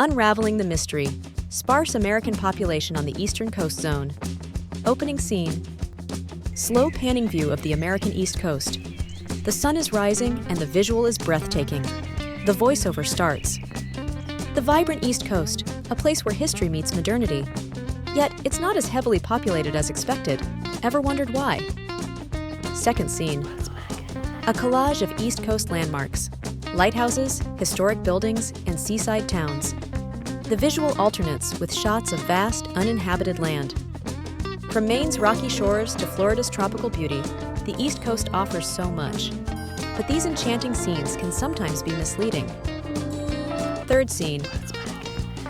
Unraveling the mystery. Sparse American population on the eastern coast zone. Opening scene. Slow panning view of the American East Coast. The sun is rising and the visual is breathtaking. The voiceover starts. The vibrant East Coast, a place where history meets modernity. Yet, it's not as heavily populated as expected. Ever wondered why? Second scene. A collage of East Coast landmarks. Lighthouses, historic buildings, and seaside towns. The visual alternates with shots of vast, uninhabited land. From Maine's rocky shores to Florida's tropical beauty, the East Coast offers so much. But these enchanting scenes can sometimes be misleading. Third scene.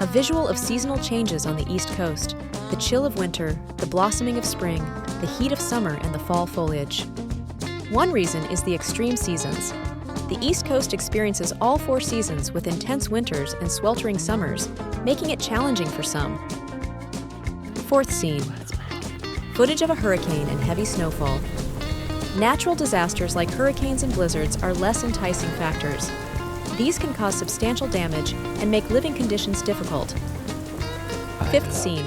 A visual of seasonal changes on the East Coast. The chill of winter, the blossoming of spring, the heat of summer, and the fall foliage. One reason is the extreme seasons. The East Coast experiences all 4 seasons with intense winters and sweltering summers, making it challenging for some. Fourth scene. Footage of a hurricane and heavy snowfall. Natural disasters like hurricanes and blizzards are less enticing factors. These can cause substantial damage and make living conditions difficult. Fifth scene.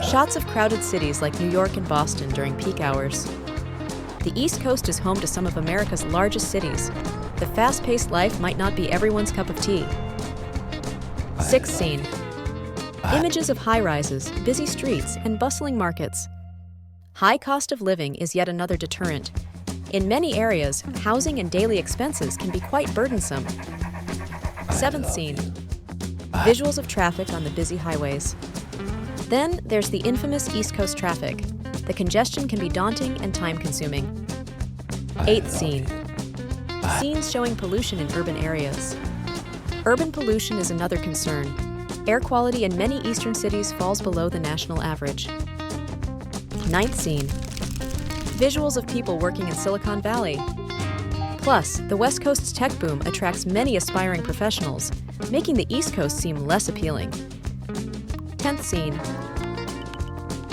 Shots of crowded cities like New York and Boston during peak hours. The East Coast is home to some of America's largest cities. The fast-paced life might not be everyone's cup of tea. Sixth scene. Images of high-rises, busy streets, and bustling markets. High cost of living is yet another deterrent. In many areas, housing and daily expenses can be quite burdensome. Seventh scene. Visuals of traffic on the busy highways. Then there's the infamous East Coast traffic. The congestion can be daunting and time-consuming. Eighth scene. Scenes showing pollution in urban areas. Urban pollution is another concern. Air quality in many eastern cities falls below the national average. Ninth scene. Visuals of people working in Silicon Valley. Plus, the West Coast's tech boom attracts many aspiring professionals, making the East Coast seem less appealing. 10th scene.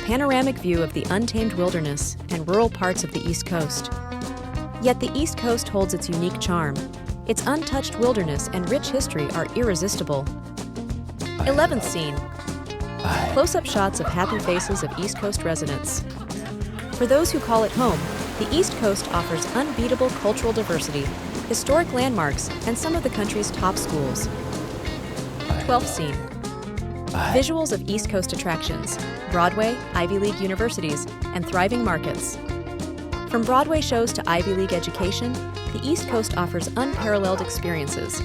Panoramic view of the untamed wilderness and rural parts of the East Coast. Yet the East Coast holds its unique charm. Its untouched wilderness and rich history are irresistible. 11th scene. Close-up shots of happy faces of East Coast residents. For those who call it home, the East Coast offers unbeatable cultural diversity, historic landmarks, and some of the country's top schools. 12th scene. Visuals of East Coast attractions, Broadway, Ivy League universities, and thriving markets. From Broadway shows to Ivy League education, the East Coast offers unparalleled experiences.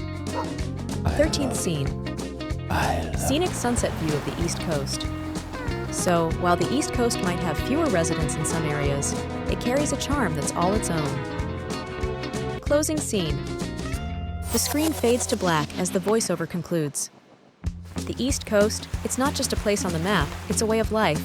13th scene. Scenic sunset view of the East Coast. So, while the East Coast might have fewer residents in some areas, it carries a charm that's all its own. Closing scene. The screen fades to black as the voiceover concludes. The East Coast, it's not just a place on the map, it's a way of life.